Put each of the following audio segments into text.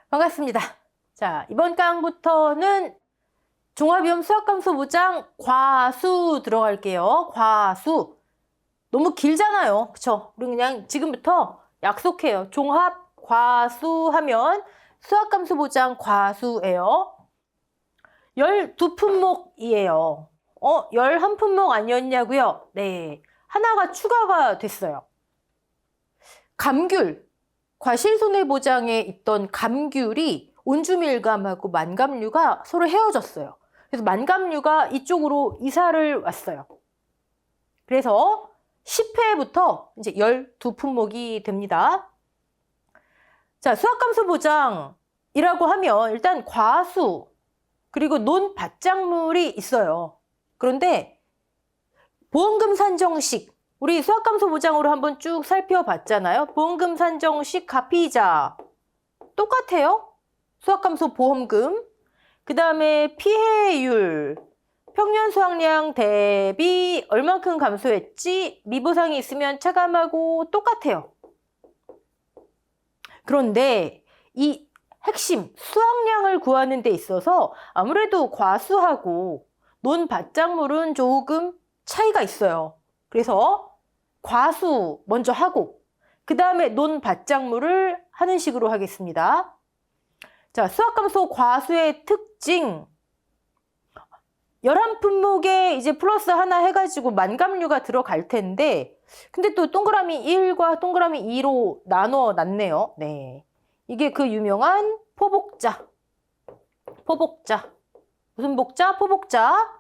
반갑습니다. 자, 이번 강부터는 종합위험 수학감소 보장 과수 들어갈게요. 과수. 너무 길잖아요. 그쵸? 우리 그냥 지금부터 약속해요. 종합 과수 하면 수학감소 보장 과수예요. 12품목이에요. 11품목 아니었냐고요? 네. 하나가 추가가 됐어요. 감귤. 과실손해보장에 있던 감귤이 온주밀감하고 만감류가 서로 헤어졌어요. 그래서 만감류가 이쪽으로 이사를 왔어요. 그래서 10회부터 이제 12품목이 됩니다. 자, 수학감소보장이라고 하면 일단 과수 그리고 논밭작물이 있어요. 그런데 보험금 산정식 우리 수학감소 보장으로 한번 쭉 살펴봤잖아요. 보험금 산정식 가피이자 똑같아요. 수학감소 보험금. 그 다음에 피해율, 평년 수확량 대비 얼만큼 감소했지? 미보상이 있으면 차감하고 똑같아요. 그런데 이 핵심 수확량을 구하는 데 있어서 아무래도 과수하고 논밭작물은 조금 차이가 있어요. 그래서 과수 먼저 하고 그 다음에 논밭작물을 하는 식으로 하겠습니다. 자, 수학감소 과수의 특징 11품목에 이제 플러스 하나 해가지고 만감류가 들어갈 텐데 근데 또 동그라미 1과 동그라미 2로 나눠 놨네요. 네, 이게 그 유명한 포복자. 무슨 복자? 포복자.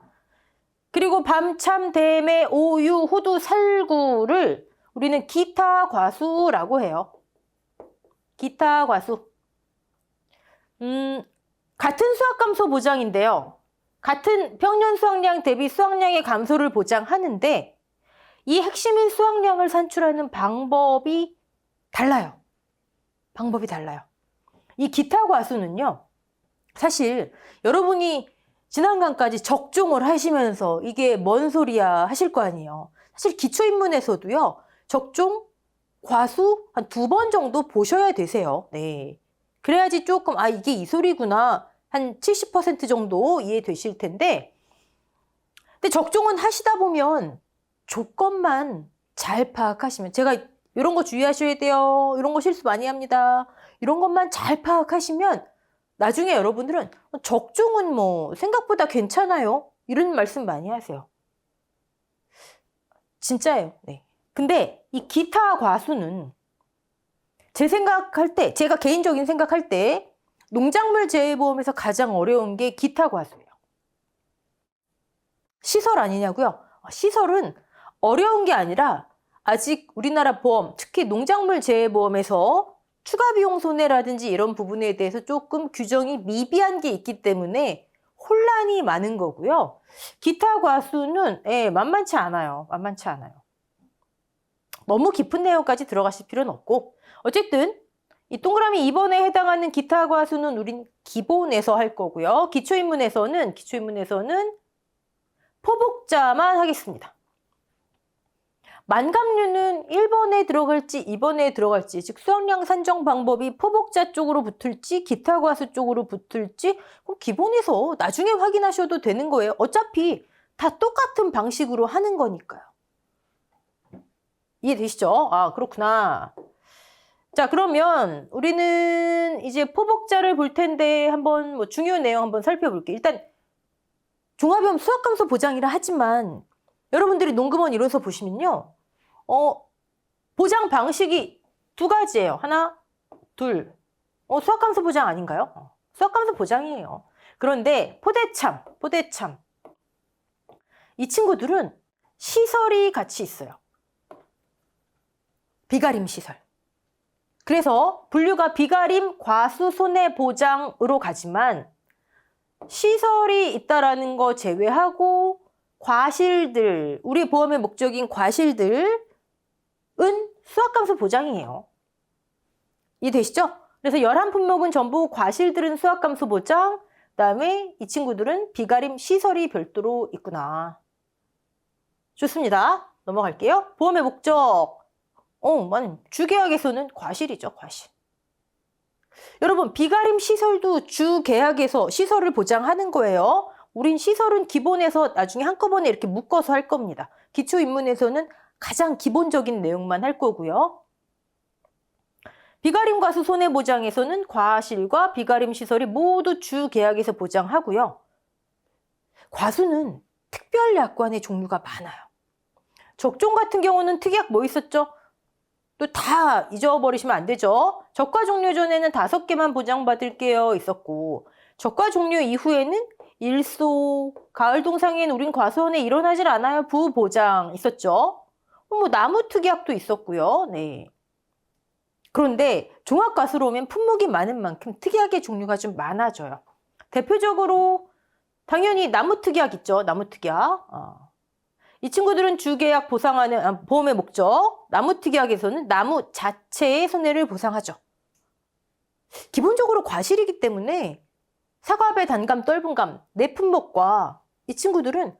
그리고 밤, 참, 대매, 오유, 호두, 살구를 우리는 기타 과수라고 해요. 기타 과수. 같은 수학감소 보장인데요. 같은 평년 수확량 대비 수확량의 감소를 보장하는데 이 핵심인 수확량을 산출하는 방법이 달라요. 이 기타 과수는요. 사실 여러분이 지난 강까지 적중을 하시면서 이게 뭔 소리야 하실 거 아니에요. 사실 기초인문에서도요. 적중, 과수 한 2번 정도 보셔야 되세요. 네. 그래야지 조금 이게 이 소리구나 한 70% 정도 이해되실 텐데 근데 적중은 하시다 보면 조건만 잘 파악하시면 제가 이런 거 주의하셔야 돼요. 이런 거 실수 많이 합니다. 이런 것만 잘 파악하시면 나중에 여러분들은 적중은 뭐 생각보다 괜찮아요. 이런 말씀 많이 하세요. 진짜예요. 네. 근데 이 기타 과수는 제가 개인적인 생각할 때 농작물 재해보험에서 가장 어려운 게 기타 과수예요. 시설 아니냐고요? 시설은 어려운 게 아니라 아직 우리나라 보험, 특히 농작물 재해보험에서 추가 비용 손해라든지 이런 부분에 대해서 조금 규정이 미비한 게 있기 때문에 혼란이 많은 거고요. 기타 과수는 만만치 않아요. 너무 깊은 내용까지 들어가실 필요는 없고 어쨌든 이 동그라미 2번에 해당하는 기타 과수는 우린 기본에서 할 거고요. 기초인문에서는 포복자만 하겠습니다. 만감류는 1번에 들어갈지 2번에 들어갈지 즉 수확량 산정 방법이 포복자 쪽으로 붙을지 기타 과수 쪽으로 붙을지 기본에서 나중에 확인하셔도 되는 거예요. 어차피 다 똑같은 방식으로 하는 거니까요. 이해되시죠? 그렇구나. 자, 그러면 우리는 이제 포복자를 볼 텐데 한번 뭐 중요한 내용 한번 살펴볼게요. 일단 종합위험 수학감소 보장이라 하지만 여러분들이 농금원 1호서 보시면요. 보장 방식이 2가지예요. 하나, 둘. 수학감소 보장 아닌가요? 수학감소 보장이에요. 그런데 포대참. 이 친구들은 시설이 같이 있어요. 비가림 시설. 그래서 분류가 비가림 과수 손해 보장으로 가지만 시설이 있다라는 거 제외하고 과실들, 우리 보험의 목적인 과실들은 수학감소 보장이에요. 이해되시죠? 그래서 11품목은 전부 과실들은 수학감소 보장, 그 다음에 이 친구들은 비가림 시설이 별도로 있구나. 좋습니다. 넘어갈게요. 보험의 목적. 주계약에서는 과실이죠, 과실. 여러분, 비가림 시설도 주 계약에서 시설을 보장하는 거예요. 우린 시설은 기본에서 나중에 한꺼번에 이렇게 묶어서 할 겁니다. 기초입문에서는 가장 기본적인 내용만 할 거고요. 비가림 과수 손해보장에서는 과실과 비가림 시설이 모두 주 계약에서 보장하고요. 과수는 특별 약관의 종류가 많아요. 적종 같은 경우는 특약 뭐 있었죠? 또 다 잊어버리시면 안 되죠. 적과 종료 전에는 5개만 보장받을게요 있었고, 적과 종료 이후에는 일소, 가을 동상에는 우린 과수원에 일어나질 않아요 부보장 있었죠. 뭐 나무 특약도 있었고요. 네. 그런데 종합과수로 오면 품목이 많은 만큼 특약의 종류가 좀 많아져요. 대표적으로 당연히 나무 특약 있죠. 나무 특약. 이 친구들은 주계약 보상하는 보험의 목적, 나무 특약에서는 나무 자체의 손해를 보상하죠. 기본적으로 과실이기 때문에 사과배, 단감, 떫은감, 네 품목과 이 친구들은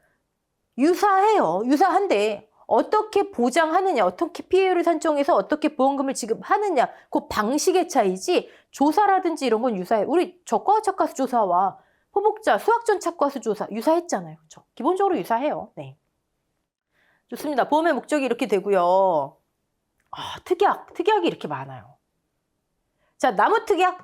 유사해요. 유사한데 어떻게 보장하느냐, 어떻게 피해율을 산정해서 어떻게 보험금을 지급하느냐, 그 방식의 차이지 조사라든지 이런 건 유사해요. 우리 적과 착과수 조사와 포복자, 수학전 착과수 조사 유사했잖아요. 그렇죠? 기본적으로 유사해요. 네. 좋습니다. 보험의 목적이 이렇게 되고요. 특약이 이렇게 많아요. 자, 나무 특약.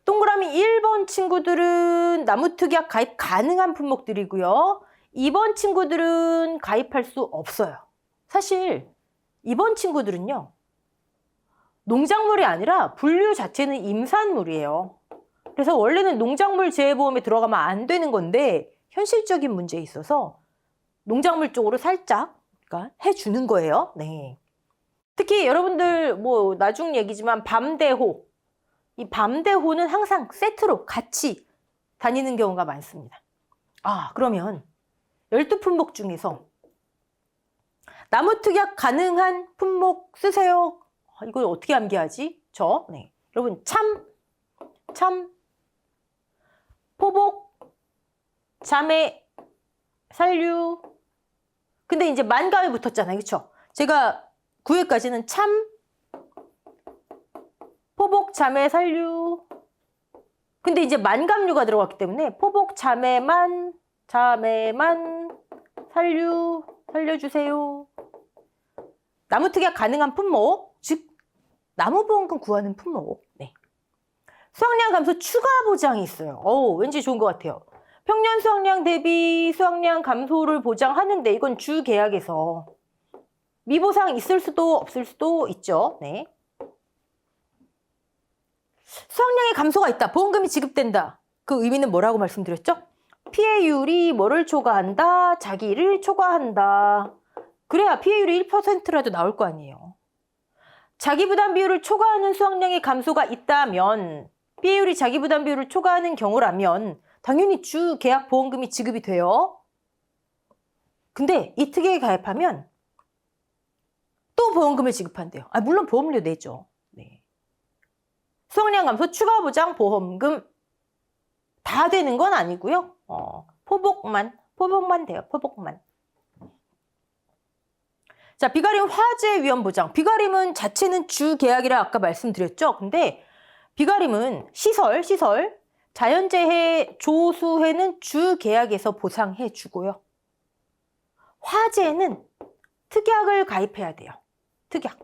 동그라미 1번 친구들은 나무 특약 가입 가능한 품목들이고요. 2번 친구들은 가입할 수 없어요. 사실 2번 친구들은요, 농작물이 아니라 분류 자체는 임산물이에요. 그래서 원래는 농작물 재해보험에 들어가면 안 되는 건데 현실적인 문제에 있어서 농작물 쪽으로 살짝 해주는 거예요. 네. 특히 여러분들 뭐 나중 얘기지만 밤대호, 이 밤대호는 항상 세트로 같이 다니는 경우가 많습니다. 그러면 12품목 중에서 나무 특약 가능한 품목 쓰세요. 이걸 어떻게 암기하지? 네. 여러분 참, 포복, 자매, 산류. 근데 이제 만감이 붙었잖아요. 그렇죠? 제가 9회까지는 참, 포복, 자매, 산류. 근데 이제 만감류가 들어갔기 때문에 포복, 자매만, 산류, 살려주세요. 나무 특약 가능한 품목, 즉 나무보험금 구하는 품목. 네. 수확량 감소 추가 보장이 있어요. 왠지 좋은 것 같아요. 평년 수확량 대비 수확량 감소를 보장하는데 이건 주 계약에서 미보상 있을 수도 없을 수도 있죠. 네. 수확량의 감소가 있다. 보험금이 지급된다. 그 의미는 뭐라고 말씀드렸죠? 피해율이 뭐를 초과한다? 자기를 초과한다. 그래야 피해율이 1%라도 나올 거 아니에요. 자기부담 비율을 초과하는 수확량의 감소가 있다면, 피해율이 자기부담 비율을 초과하는 경우라면 당연히 주 계약 보험금이 지급이 돼요. 근데 이 특약에 가입하면 또 보험금을 지급한대요. 물론 보험료 내죠. 네. 수확량 감소 추가 보장 보험금 다 되는 건 아니고요. 포복만 돼요. 포복만. 자, 비가림 화재 위험 보장. 비가림은 자체는 주 계약이라 아까 말씀드렸죠. 근데 비가림은 시설, 자연재해, 조수해는 주 계약에서 보상해 주고요. 화재는 특약을 가입해야 돼요. 특약.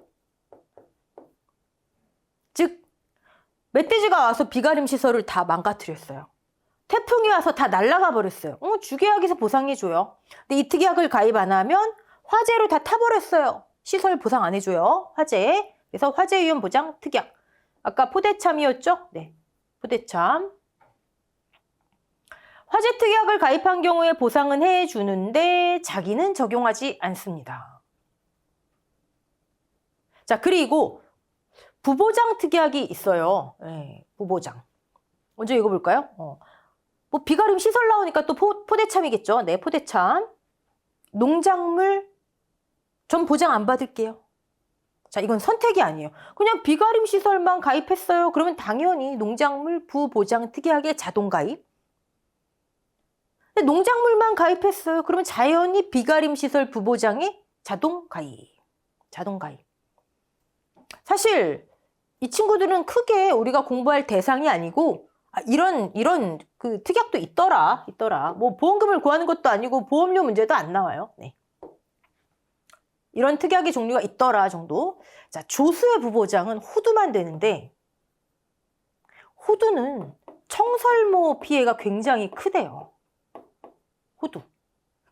즉, 멧돼지가 와서 비가림 시설을 다 망가뜨렸어요. 태풍이 와서 다 날아가 버렸어요. 주계약에서 보상해줘요. 근데 이 특약을 가입 안 하면 화재로 다 타버렸어요. 시설 보상 안 해줘요. 화재. 그래서 화재 위험 보장 특약. 아까 포대참이었죠? 네. 포대참. 화재 특약을 가입한 경우에 보상은 해주는데 자기는 적용하지 않습니다. 자, 그리고 부보장 특약이 있어요. 네, 부보장. 먼저 읽어볼까요? 뭐 비가림 시설 나오니까 또 포대참이겠죠. 네, 포대참. 농작물 전 보장 안 받을게요. 자, 이건 선택이 아니에요. 그냥 비가림 시설만 가입했어요. 그러면 당연히 농작물 부보장 특약에 자동 가입. 근데 농작물만 가입했어요. 그러면 자연히 비가림 시설 부보장에 자동 가입. 자동 가입. 사실 이 친구들은 크게 우리가 공부할 대상이 아니고 이런 그 특약도 있더라. 뭐 보험금을 구하는 것도 아니고 보험료 문제도 안 나와요. 네. 이런 특약의 종류가 있더라 정도. 자, 조수의 부보장은 호두만 되는데 호두는 청설모 피해가 굉장히 크대요. 호두.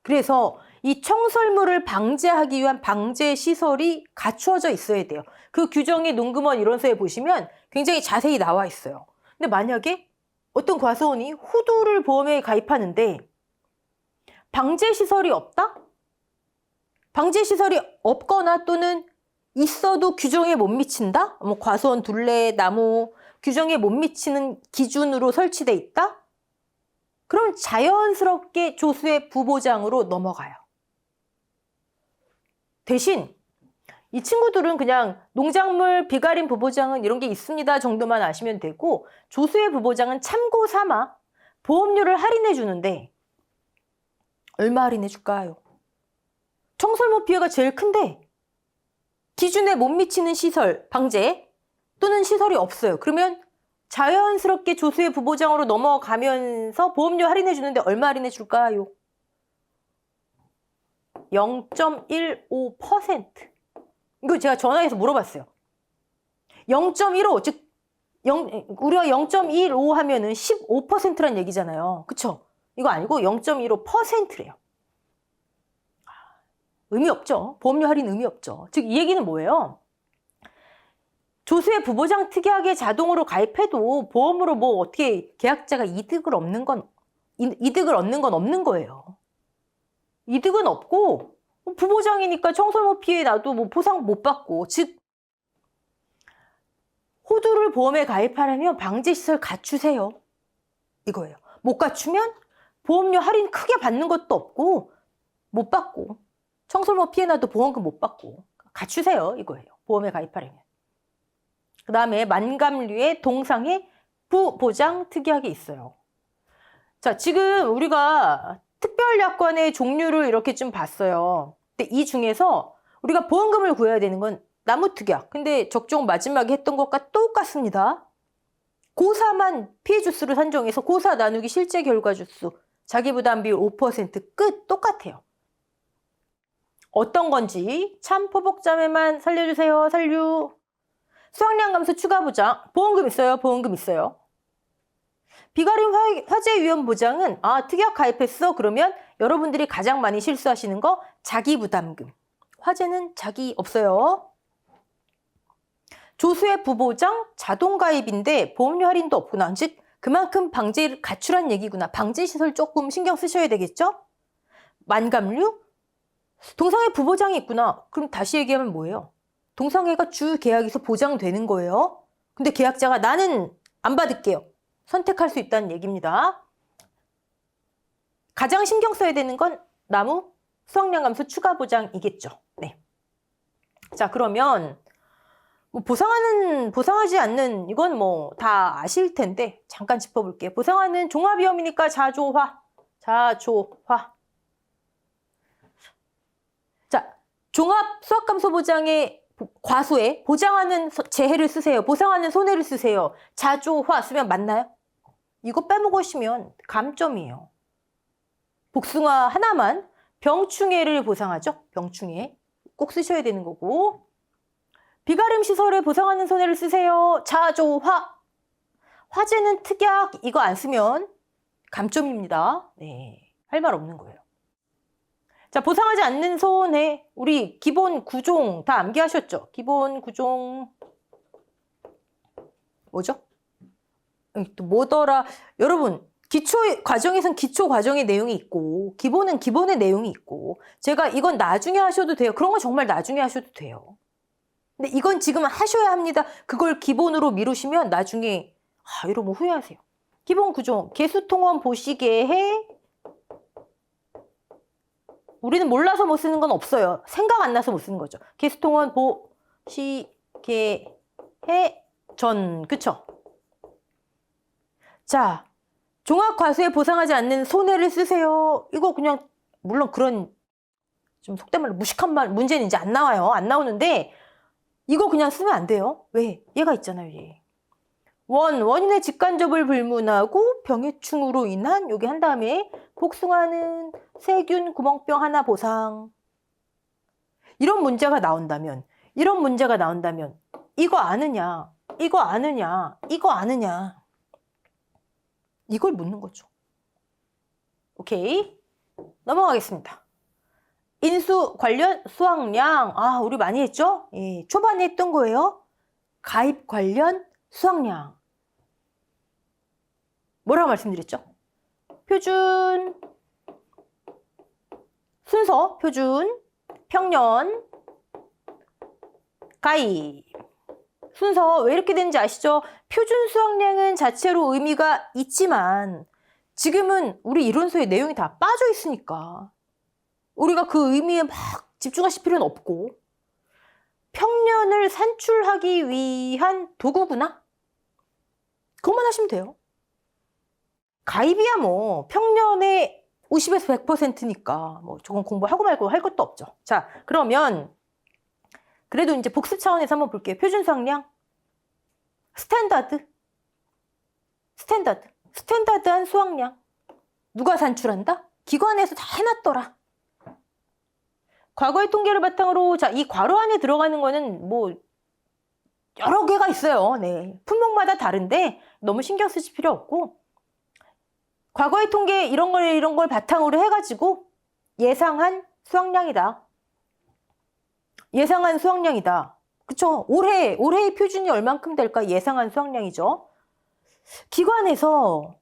그래서 이 청설모를 방지하기 위한 방제 시설이 갖추어져 있어야 돼요. 그 규정이 농금원 일원서에 보시면 굉장히 자세히 나와 있어요. 근데 만약에 어떤 과수원이 호두를 보험에 가입하는데 방제 시설이 없다? 방제 시설이 없거나 또는 있어도 규정에 못 미친다? 뭐 과수원 둘레, 나무 규정에 못 미치는 기준으로 설치돼 있다? 그럼 자연스럽게 조수의 부보장으로 넘어가요. 대신 이 친구들은 그냥 농작물 비가림 부보장은 이런 게 있습니다 정도만 아시면 되고 조수의 부보장은 참고 삼아 보험료를 할인해 주는데 얼마 할인해 줄까요? 청설모 피해가 제일 큰데 기준에 못 미치는 시설, 방제 또는 시설이 없어요. 그러면 자연스럽게 조수의 부보장으로 넘어가면서 보험료 할인해 주는데 얼마 할인해 줄까요? 0.15%. 이거 제가 전화해서 물어봤어요. 0.15, 즉 우리가 0.15 하면은 15%란 얘기잖아요. 그쵸? 이거 아니고 0.15%래요. 의미 없죠. 보험료 할인 의미 없죠. 즉 이 얘기는 뭐예요? 조수의 부보장 특약에 자동으로 가입해도 보험으로 뭐 어떻게 계약자가 이득을 얻는 건 없는 거예요. 이득은 없고 부보장이니까 청설모 피해 나도 뭐 보상 못 받고 즉 호두를 보험에 가입하려면 방제시설 갖추세요. 이거예요. 못 갖추면 보험료 할인 크게 받는 것도 없고 못 받고 청설모 피해 나도 보험금 못 받고 갖추세요. 이거예요. 보험에 가입하려면. 그 다음에 만감류의 동상의 부보장 특약이 있어요. 자, 지금 우리가 특별약관의 종류를 이렇게 좀 봤어요. 근데 이 중에서 우리가 보험금을 구해야 되는 건 나무특약. 근데 적종 마지막에 했던 것과 똑같습니다. 고사만 피해 주수를 산정해서 고사 나누기 실제 결과 주수, 자기부담 비율 5% 끝 똑같아요. 어떤 건지 참 포복자매만 살려주세요. 살류. 수확량 감소 추가 보장. 보험금 있어요. 보험금 있어요. 비가림 화재 위험 보장은 특약 가입했어. 그러면 여러분들이 가장 많이 실수하시는 거 자기부담금. 화재는 자기 없어요. 조수의 부보장 자동 가입인데 보험료 할인도 없구나. 즉 그만큼 방제를 갖추란 얘기구나. 방제 시설 조금 신경 쓰셔야 되겠죠? 만감류 동상해 부보장이 있구나. 그럼 다시 얘기하면 뭐예요? 동상해가 주 계약에서 보장되는 거예요. 근데 계약자가 나는 안 받을게요. 선택할 수 있다는 얘기입니다. 가장 신경 써야 되는 건 나무 수확량 감소 추가 보장이겠죠. 네. 자, 그러면 뭐 보상하지 않는 이건 뭐 다 아실 텐데 잠깐 짚어볼게요. 보상하는 종합위험이니까 자조화. 자, 종합 수확감소 보장의 과수에 보장하는 재해를 쓰세요. 보상하는 손해를 쓰세요. 자조화 쓰면 맞나요? 이거 빼먹으시면 감점이에요. 복숭아 하나만 병충해를 보상하죠. 병충해 꼭 쓰셔야 되는 거고. 비가림 시설에 보상하는 손해를 쓰세요. 자조화. 화재는 특약 이거 안 쓰면 감점입니다. 네, 할 말 없는 거예요. 자, 보상하지 않는 손해 우리 기본 구종 다 암기하셨죠? 기본 구종 뭐죠? 또 뭐더라? 여러분 기초 과정에선 기초 과정의 내용이 있고 기본은 기본의 내용이 있고 제가 이건 나중에 하셔도 돼요. 그런 건 정말 나중에 하셔도 돼요. 근데 이건 지금 하셔야 합니다. 그걸 기본으로 미루시면 나중에 이러면 후회하세요. 기본 구종 개수통원 보시게해 우리는 몰라서 못 쓰는 건 없어요. 생각 안 나서 못 쓰는 거죠. 개수통원 보시게해 전 그쵸? 자, 종합과수에 보상하지 않는 손해를 쓰세요. 이거 그냥 물론 그런 좀 속된 말로 무식한 말 문제는 이제 안 나와요. 안 나오는데 이거 그냥 쓰면 안 돼요. 왜? 얘가 있잖아요, 얘. 원인의 직간접을 불문하고 병해충으로 인한 여기 한 다음에 복숭아는 세균 구멍병 하나 보상. 이런 문제가 나온다면 이거 아느냐? 이거 아느냐? 이거 아느냐? 이걸 묻는 거죠. 오케이. 넘어가겠습니다. 인수 관련 수확량. 아, 우리 많이 했죠? 예, 초반에 했던 거예요. 가입 관련 수확량. 뭐라고 말씀드렸죠? 표준, 순서, 표준, 평년, 가입. 순서 왜 이렇게 되는지 아시죠? 표준 수확량은 자체로 의미가 있지만 지금은 우리 이론서의 내용이 다 빠져 있으니까 우리가 그 의미에 막 집중하실 필요는 없고 평년을 산출하기 위한 도구구나? 그것만 하시면 돼요. 가입이야 뭐 평년의 50에서 100%니까 뭐 조금 공부하고 말고 할 것도 없죠. 자, 그러면 그래도 이제 복습 차원에서 한번 볼게요. 표준 수확량, 스탠다드한 수확량. 누가 산출한다? 기관에서 다 해놨더라. 과거의 통계를 바탕으로, 자, 이 괄호 안에 들어가는 거는 뭐 여러 개가 있어요. 네, 품목마다 다른데 너무 신경 쓰실 필요 없고 과거의 통계 이런 걸 바탕으로 해가지고 예상한 수확량이다. 그쵸? 올해의 표준이 얼만큼 될까? 예상한 수확량이죠. 기관에서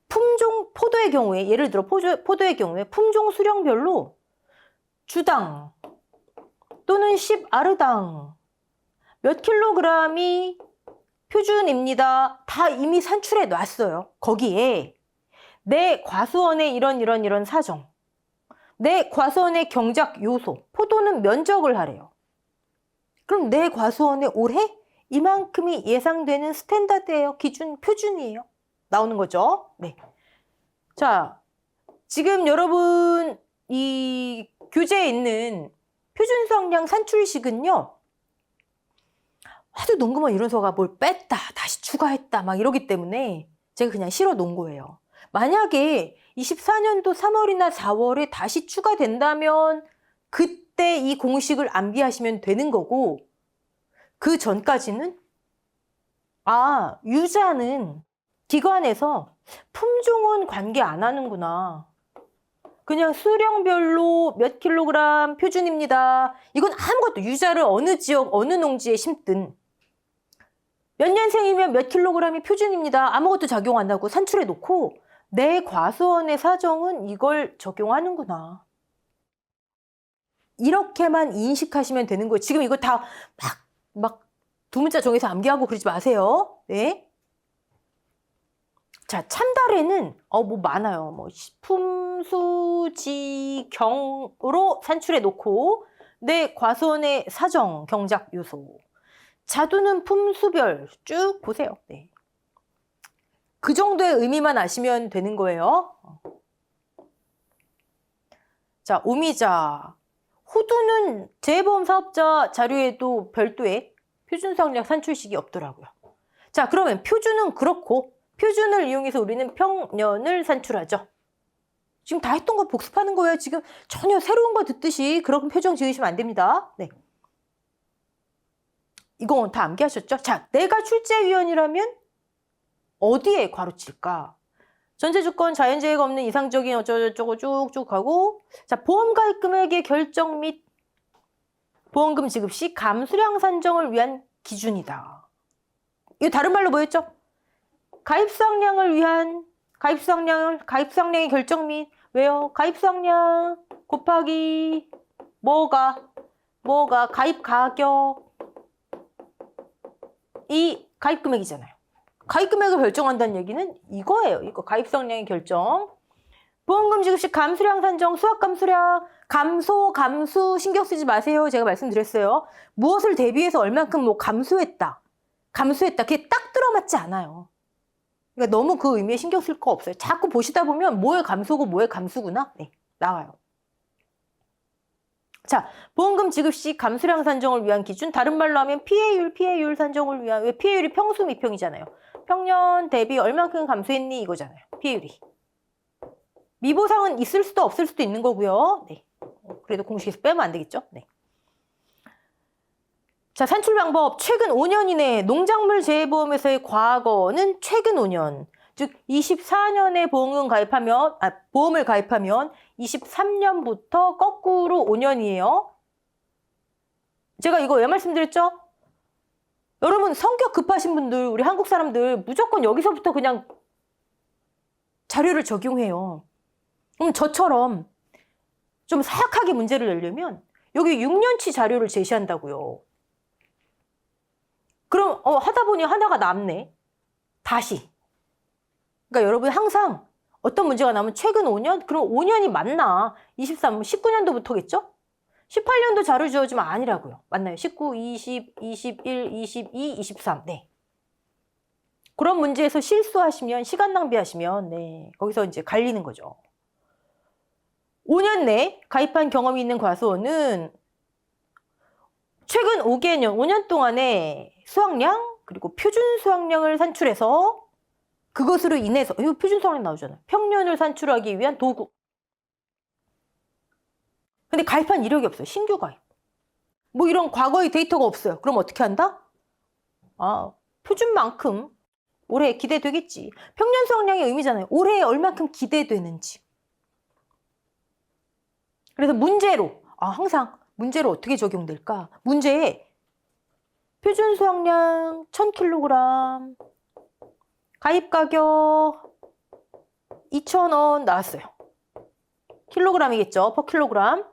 품종, 포도의 경우에, 예를 들어 포도의 경우에 품종 수령별로 주당 또는 10아르당 몇 킬로그램이 표준입니다. 다 이미 산출해 놨어요. 거기에 내 과수원의 이런 사정, 내 과수원의 경작 요소, 포도는 면적을 하래요. 그럼 내 과수원의 올해 이만큼이 예상되는 스탠다드예요. 기준, 표준이에요. 나오는 거죠. 네. 자, 지금 여러분 이 교재에 있는 표준 수확량 산출식은요. 하도 농구만 이론서가 뭘 뺐다, 다시 추가했다 막 이러기 때문에 제가 그냥 실어 놓은 거예요. 만약에 24년도 3월이나 4월에 다시 추가된다면 그때 이 공식을 암기하시면 되는 거고 그 전까지는 유자는 기관에서 품종은 관계 안 하는구나. 그냥 수령별로 몇 킬로그램 표준입니다. 이건 아무것도 유자를 어느 지역, 어느 농지에 심든 몇 년생이면 몇 킬로그램이 표준입니다. 아무것도 작용 안 하고 산출해 놓고 내 과수원의 사정은 이걸 적용하는구나. 이렇게만 인식하시면 되는 거예요. 지금 이거 다 막 두 문자 정해서 암기하고 그러지 마세요. 네. 자, 참다래는 뭐 많아요. 뭐 품수지경으로 산출해 놓고 내 과수원의 사정, 경작 요소. 자두는 품수별 쭉 보세요. 네. 그 정도의 의미만 아시면 되는 거예요. 자, 오미자. 호두는 재보험 사업자 자료에도 별도의 표준 수확량 산출식이 없더라고요. 자, 그러면 표준은 그렇고 표준을 이용해서 우리는 평년을 산출하죠. 지금 다 했던 거 복습하는 거예요. 지금 전혀 새로운 거 듣듯이 그런 표정 지으시면 안 됩니다. 네. 이건 다 암기하셨죠? 자, 내가 출제위원이라면 어디에 괄호칠까? 전제조건, 자연재해가 없는 이상적인 어쩌고저쩌고 쭉쭉 가고, 자, 보험가입 금액의 결정 및 보험금 지급 시 감수량 산정을 위한 기준이다. 이거 다른 말로 뭐였죠? 가입수확량을 위한 가입수확량의 결정 및 왜요? 가입수확량 곱하기 뭐가 가입 가격 이 가입 금액이잖아요. 가입 금액을 결정한다는 얘기는 이거예요. 이거 가입수확량의 결정. 보험금 지급 시 감수량 산정, 수확 감수량, 감수 신경 쓰지 마세요. 제가 말씀드렸어요. 무엇을 대비해서 얼만큼 뭐 감수했다. 그게 딱 들어맞지 않아요. 그러니까 너무 그 의미에 신경 쓸 거 없어요. 자꾸 보시다 보면 뭐의 감소고 뭐의 감수구나. 네, 나와요. 자, 보험금 지급 시 감수량 산정을 위한 기준, 다른 말로 하면 피해율 산정을 위한, 왜 피해율이 평수 미평이잖아요. 평년 대비 얼만큼 감소했니 이거잖아요. 피해율이. 미보상은 있을 수도 없을 수도 있는 거고요. 네. 그래도 공식에서 빼면 안 되겠죠. 네. 자, 산출 방법. 최근 5년 이내 농작물 재해보험에서의 과거는 최근 5년. 즉 24년에 보험을 가입하면 23년부터 거꾸로 5년이에요. 제가 이거 왜 말씀드렸죠? 여러분 성격 급하신 분들, 우리 한국 사람들 무조건 여기서부터 그냥 자료를 적용해요. 그럼 저처럼 좀 사악하게 문제를 내려면 여기 6년치 자료를 제시한다고요. 그럼 하다 보니 하나가 남네. 다시. 그러니까 여러분 항상 어떤 문제가 나오면 최근 5년? 그럼 5년이 맞나? 23, 19년도부터겠죠? 18년도 자료 주어지면 아니라고요. 맞나요? 19, 20, 21, 22, 23. 네. 그런 문제에서 실수하시면, 시간 낭비하시면, 네. 거기서 이제 갈리는 거죠. 5년 내 가입한 경험이 있는 과수원은 최근 5년 동안에 수확량, 그리고 표준 수확량을 산출해서 그것으로 인해서, 이거 표준 수확량 나오잖아요. 평년을 산출하기 위한 도구. 근데 가입한 이력이 없어요. 신규 가입. 뭐 이런 과거의 데이터가 없어요. 그럼 어떻게 한다? 표준만큼 올해 기대되겠지. 평년 수확량의 의미잖아요. 올해에 얼만큼 기대되는지. 그래서 문제로, 항상 문제로 어떻게 적용될까? 문제에 표준 수확량 1000kg, 가입 가격 2,000원 나왔어요. 킬로그램이겠죠. 퍼 킬로그램.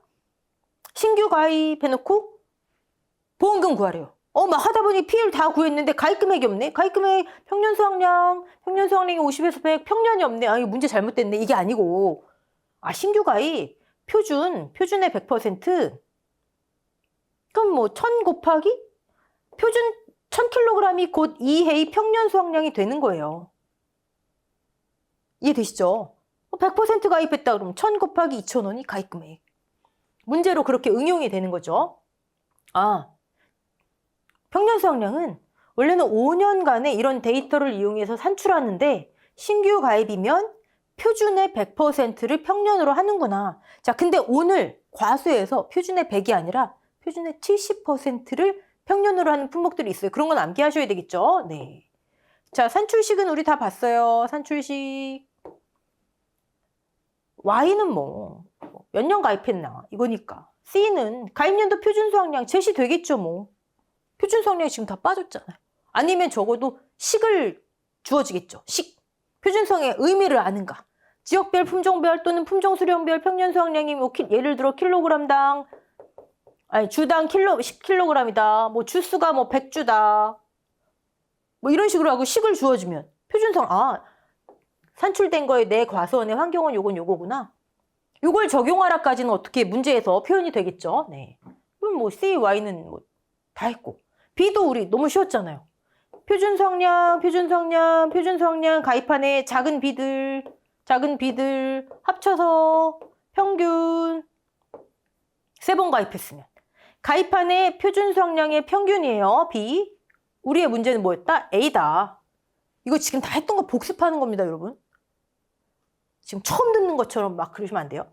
신규 가입해놓고 보험금 구하래요. 막 하다 보니 피해를 다 구했는데 가입 금액이 없네. 가입 금액 평년 수확량이 50에서 100, 평년이 없네. 이거 문제 잘못됐네. 이게 아니고 신규 가입 표준의 100%. 그럼 뭐 1000 곱하기 표준 1000kg이 곧 이해의 평년 수확량이 되는 거예요. 이해되시죠? 100% 가입했다 그러면 1000 곱하기 2,000원이 가입 금액. 문제로 그렇게 응용이 되는 거죠. 평년 수확량은 원래는 5년간의 이런 데이터를 이용해서 산출하는데 신규 가입이면 표준의 100%를 평년으로 하는구나. 자, 근데 오늘 과수에서 표준의 100이 아니라 표준의 70%를 평년으로 하는 품목들이 있어요. 그런 건 암기하셔야 되겠죠? 네. 자, 산출식은 우리 다 봤어요. 산출식. Y는 몇 년 가입했나 이거니까. C는 가입년도 표준 수확량 제시되겠죠. 표준 수확량이 지금 다 빠졌잖아요. 아니면 적어도 식을 주어지겠죠. 식. 표준 수확량의 의미를 아는가. 지역별, 품종별 또는 품종 수령별 평년 수확량이 예를 들어 킬로그램당 주당 10kg이다. 주수가 100주다. 이런 식으로 하고 식을 주어주면 표준성 산출된 거에 내 과수원의 환경은 요거구나. 요걸 적용하라까지는 어떻게 문제에서 표현이 되겠죠. 네. 그럼 C, Y는 다 했고. B도 우리 너무 쉬웠잖아요. 표준 수확량 가입한에 작은 B들 합쳐서 평균 3번 가입했으면 가입한의 표준 수확량의 평균이에요. B. 우리의 문제는 뭐였다? A다. 이거 지금 다 했던 거 복습하는 겁니다, 여러분. 지금 처음 듣는 것처럼 막 그러시면 안 돼요.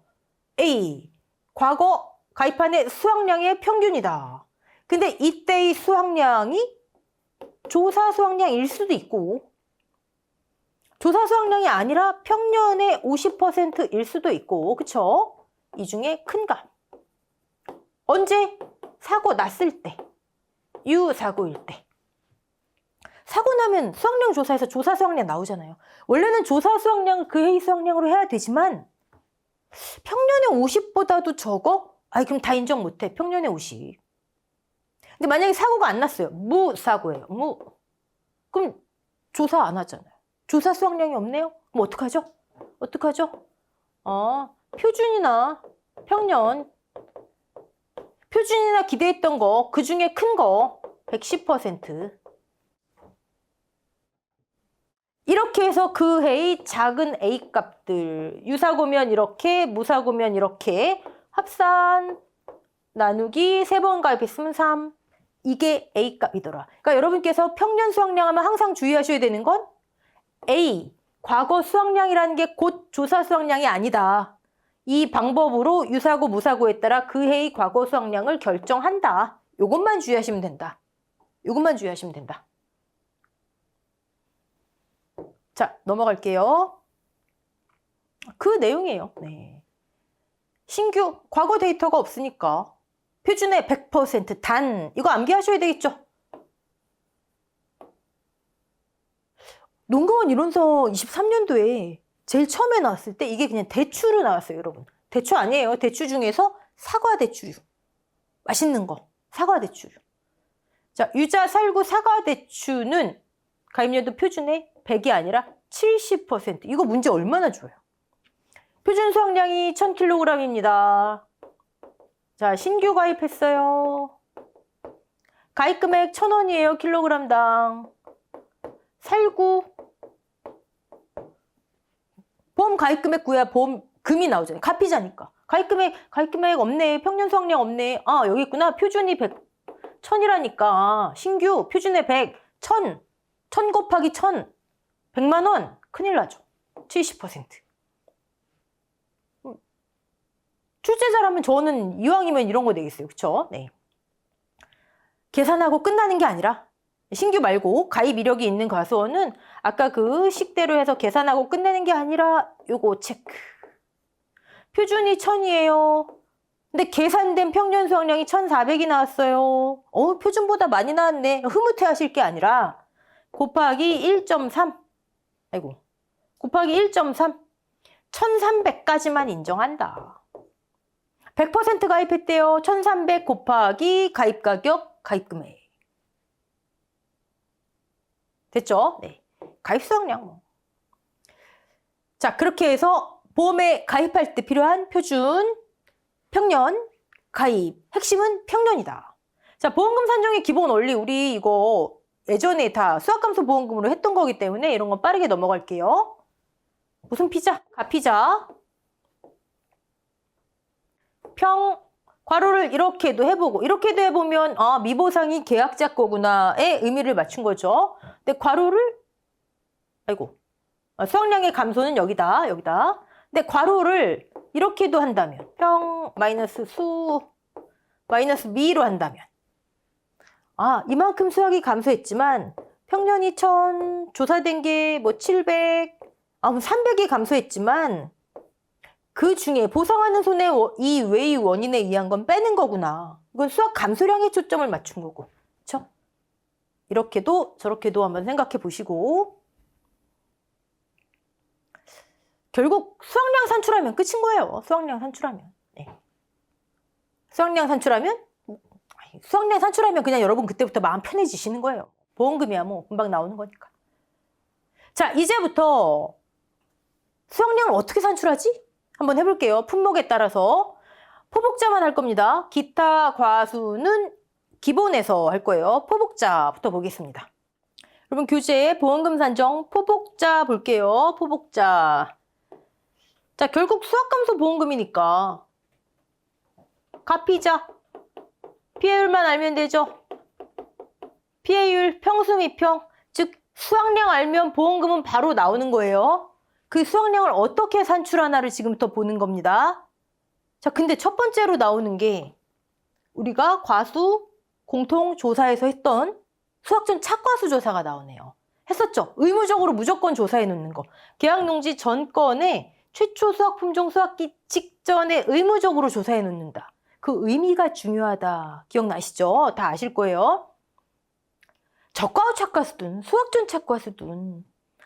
A. 과거 가입한의 수확량의 평균이다. 근데 이때의 수확량이 조사 수확량일 수도 있고 조사 수확량이 아니라 평년의 50%일 수도 있고, 그쵸? 이 중에 큰 값. 언제? 사고 났을 때. 유사고일 때. 사고 나면 수확량 조사에서 조사 수확량 나오잖아요. 원래는 조사 수확량을 그 해의 수확량으로 해야 되지만 평년의 50보다도 적어? 그럼 다 인정 못해. 평년의 50. 근데 만약에 사고가 안 났어요. 무사고예요. 그럼 조사 안 하잖아요. 조사 수확량이 없네요? 그럼 어떡하죠? 표준이나 평년, 표준이나 기대했던 거, 그 중에 큰 거 110%. 이렇게 해서 그 해의 작은 A 값들, 유사고면 이렇게, 무사고면 이렇게 합산 나누기 3번 가입했으면 3. 이게 A 값이더라. 그러니까 여러분께서 평년 수확량 하면 항상 주의하셔야 되는 건 A, 과거 수확량이라는 게 곧 조사 수확량이 아니다. 이 방법으로 유사고 무사고에 따라 그 해의 과거 수확량을 결정한다. 요것만 주의하시면 된다. 요것만 주의하시면 된다. 자, 넘어갈게요. 그 내용이에요. 네. 신규 과거 데이터가 없으니까 표준의 100% 단, 이거 암기하셔야 되겠죠? 농가원 이론서 23년도에 제일 처음에 나왔을 때 이게 그냥 대추로 나왔어요, 여러분. 대추 아니에요. 대추 중에서 사과 대추류. 맛있는 거. 사과 대추류. 자, 유자, 살구, 사과 대추는 가입년도 표준의 100이 아니라 70%. 이거 문제 얼마나 줘요? 표준 수확량이 1000kg입니다. 자, 신규 가입했어요. 가입 금액 1000원이에요, 킬로그램당. 살구. 보험 가입 금액 구해야 보험 금이 나오잖아요. 가피자니까. 가입 금액 없네. 평년 수확량 없네. 아, 여기 있구나. 표준이 1000이라니까. 신규 표준의 100, 1000. 1000 곱하기 1000. 100만 원. 큰일 나죠. 70%. 출제자라면 저는 이왕이면 이런 거 내겠어요. 그쵸? 네. 계산하고 끝나는 게 아니라 신규 말고 가입 이력이 있는 과수원은 아까 그 식대로 해서 계산하고 끝내는 게 아니라 요거 체크. 표준이 1000이에요. 근데 계산된 평년 수확량이 1400이 나왔어요. 표준보다 많이 나왔네. 흐뭇해 하실 게 아니라 곱하기 1.3. 아이고. 곱하기 1.3. 1300까지만 인정한다. 100% 가입했대요. 1300 곱하기 가입 가격, 가입 금액. 됐죠? 네. 가입 수확량 뭐. 자, 그렇게 해서 보험에 가입할 때 필요한 표준, 평년, 가입. 핵심은 평년이다. 자, 보험금 산정의 기본 원리 우리 이거 예전에 다 수학감소 보험금으로 했던 거기 때문에 이런 건 빠르게 넘어갈게요. 무슨 피자? 가피자. 괄호를 이렇게도 해보고 이렇게도 해보면 미보상이 계약자 거구나의 의미를 맞춘 거죠. 근데 괄호를 수확량의 감소는 여기다. 근데 괄호를 이렇게도 한다면 마이너스 수 마이너스 미로 한다면 이만큼 수확이 감소했지만 평년이 1000 조사된 게 뭐 700 300이 감소했지만 그 중에 보상하는 손해 이 외의 원인에 의한 건 빼는 거구나. 이건 수확 감소량에 초점을 맞춘 거고. 그렇죠? 이렇게도 저렇게도 한번 생각해 보시고 결국 수확량 산출하면 끝인 거예요. 수확량 산출하면. 네. 수확량 산출하면 그냥 여러분 그때부터 마음 편해지시는 거예요. 보험금이야 뭐 금방 나오는 거니까. 자, 이제부터 수확량을 어떻게 산출하지? 한번 해볼게요. 품목에 따라서 포복자만 할 겁니다. 기타 과수는 기본에서 할 거예요. 포복자부터 보겠습니다. 여러분 교재 보험금 산정 포복자 볼게요. 포복자. 자, 결국 수확감소 보험금이니까 가피자 피해율만 알면 되죠. 피해율 평수미평 즉 수확량 알면 보험금은 바로 나오는 거예요. 그 수확량을 어떻게 산출하나를 지금부터 보는 겁니다. 자, 근데 첫 번째로 나오는 게 우리가 과수 공통조사에서 했던 수확전 착과수 조사가 나오네요. 했었죠? 의무적으로 무조건 조사해 놓는 거. 계약농지 전 건에 최초 수확 품종 수확기 직전에 의무적으로 조사해 놓는다. 그 의미가 중요하다. 기억나시죠? 다 아실 거예요. 적과후 착과수든 수확전 착과수든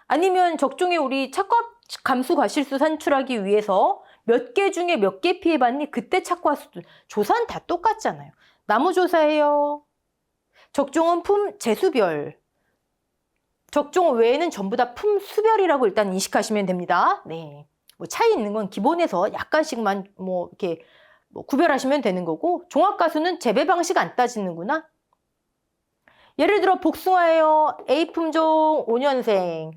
아니면 적종에 우리 착과 감수 과실수 산출하기 위해서 몇 개 중에 몇 개 피해봤니? 그때 착과수든 조사는 다 똑같잖아요. 나무 조사해요. 적종은 품 재수별. 적종 외에는 전부 다 품수별이라고 일단 인식하시면 됩니다. 네. 뭐 차이 있는 건 기본에서 약간씩만 이렇게 구별하시면 되는 거고 종합가수는 재배 방식 안 따지는구나. 예를 들어 복숭아예요. A품종 5년생,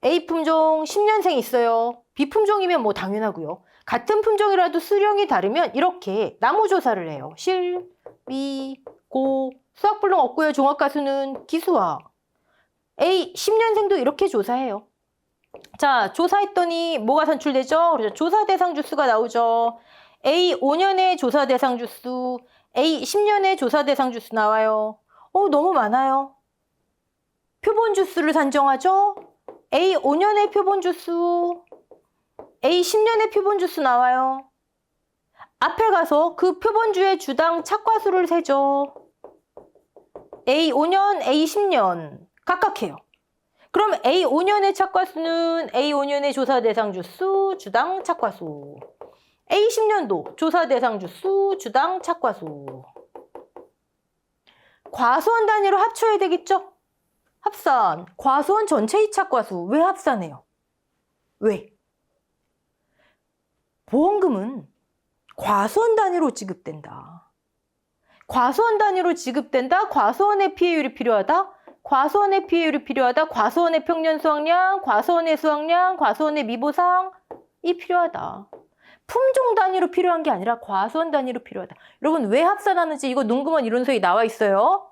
A품종 10년생 있어요. B품종이면 뭐 당연하고요. 같은 품종이라도 수령이 다르면 이렇게 나무 조사를 해요. 실, 미, 고, 수학불능 없고요. 종합가수는 기수화. A 10년생도 이렇게 조사해요. 자, 조사했더니 뭐가 산출되죠? 그래서 조사 대상 주수가 나오죠. A 5년의 조사 대상 주수, A 10년의 조사 대상 주수 나와요. 너무 많아요. 표본 주수를 산정하죠. A 5년의 표본 주수, A 10년의 표본 주수 나와요. 앞에 가서 그 표본주의 주당 착과수를 세죠. A 5년, A 10년 각각 해요. 그럼 A 5년의 착과수는 A 5년의 조사 대상 주수, 주당 착과수. A 10년도 조사 대상 주수, 주당 착과수. 과수원 단위로 합쳐야 되겠죠? 합산. 과수원 전체의 착과수. 왜 합산해요? 왜? 보험금은 과수원 단위로 지급된다. 과수원 단위로 지급된다. 과수원의 피해율이 필요하다. 과수원의 피해율이 필요하다. 과수원의 평년 수확량, 과수원의 수확량, 과수원의 미보상이 필요하다. 품종 단위로 필요한 게 아니라 과수원 단위로 필요하다. 여러분 왜 합산하는지 이거 농구먼 이론서에 나와 있어요.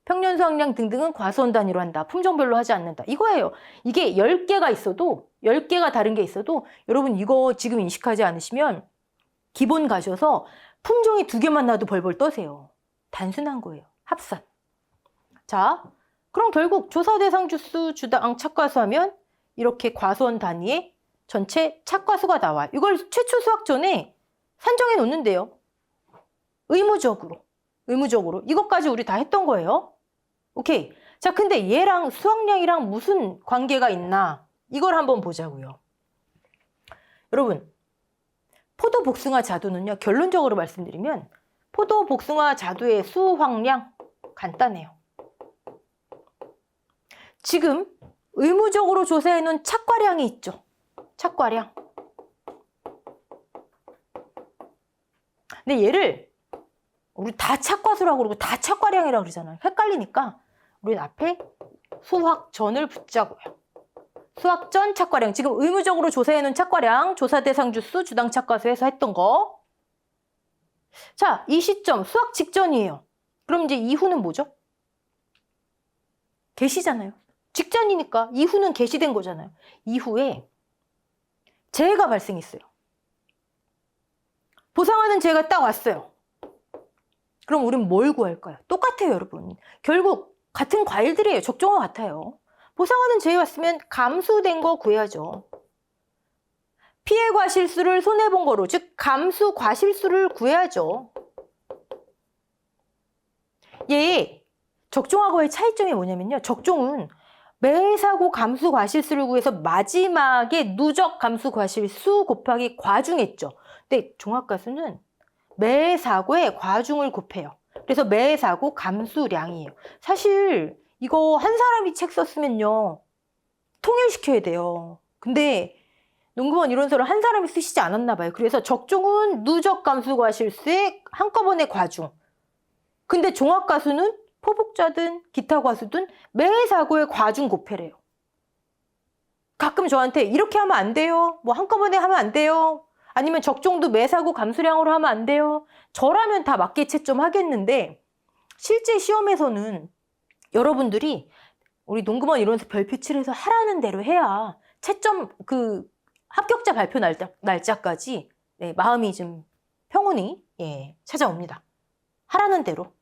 평년 수확량 등등은 과수원 단위로 한다. 품종별로 하지 않는다. 이거예요. 이게 10개가 있어도 10개가 다른 게 있어도 여러분 이거 지금 인식하지 않으시면 기본 가셔서 품종이 2개만 나도 벌벌 떠세요. 단순한 거예요. 합산. 자, 그럼 결국 조사 대상 주수, 주당 착과수 하면 이렇게 과수원 단위의 전체 착과수가 나와요. 이걸 최초 수학 전에 산정해 놓는데요. 의무적으로. 이것까지 우리 다 했던 거예요. 오케이. 자, 근데 얘랑 수확량이랑 무슨 관계가 있나? 이걸 한번 보자고요. 여러분, 포도 복숭아 자두는요. 결론적으로 말씀드리면 포도 복숭아 자두의 수확량 간단해요. 지금 의무적으로 조사해 놓은 착과량이 있죠. 착과량. 근데 얘를 우리 다 착과수라고 그러고 다 착과량이라고 그러잖아요. 헷갈리니까 우리 앞에 수확전을 붙자고요. 수확전 착과량. 지금 의무적으로 조사해 놓은 착과량, 조사 대상 주수, 주당 착과수에서 했던 거. 자, 이 시점 수확 직전이에요. 그럼 이제 이후는 뭐죠? 개시잖아요. 직전이니까 이후는 개시된 거잖아요. 이후에 재해가 발생했어요. 보상하는 재해가 딱 왔어요. 그럼 우리는 뭘 구할까요? 똑같아요, 여러분. 결국 같은 과일들이에요. 적종과 같아요. 보상하는 재해 왔으면 감수된 거 구해야죠. 피해 과실수를 손해본 거로, 즉 감수 과실수를 구해야죠. 얘 적종하고의 차이점이 뭐냐면요. 적종은 매사고 감수 과실수를 구해서 마지막에 누적 감수 과실수 곱하기 과중했죠. 근데 종합과수는 매사고에 과중을 곱해요. 그래서 매사고 감수량이에요. 사실 이거 한 사람이 책 썼으면요. 통일시켜야 돼요. 근데 농구원 이론서를 한 사람이 쓰시지 않았나 봐요. 그래서 적종은 누적 감수 과실수에 한꺼번에 과중. 근데 종합과수는 포복자든 기타 과수든 매사고에 과중 곱해래요. 가끔 저한테 이렇게 하면 안 돼요. 뭐 한꺼번에 하면 안 돼요. 아니면 적종도 매사고 감수량으로 하면 안 돼요. 저라면 다 맞게 채점 하겠는데 실제 시험에서는 여러분들이 우리 농구먼 이론서 별표 칠해서 하라는 대로 해야 채점 합격자 발표 날짜까지 마음이 좀 평온히 찾아옵니다. 하라는 대로.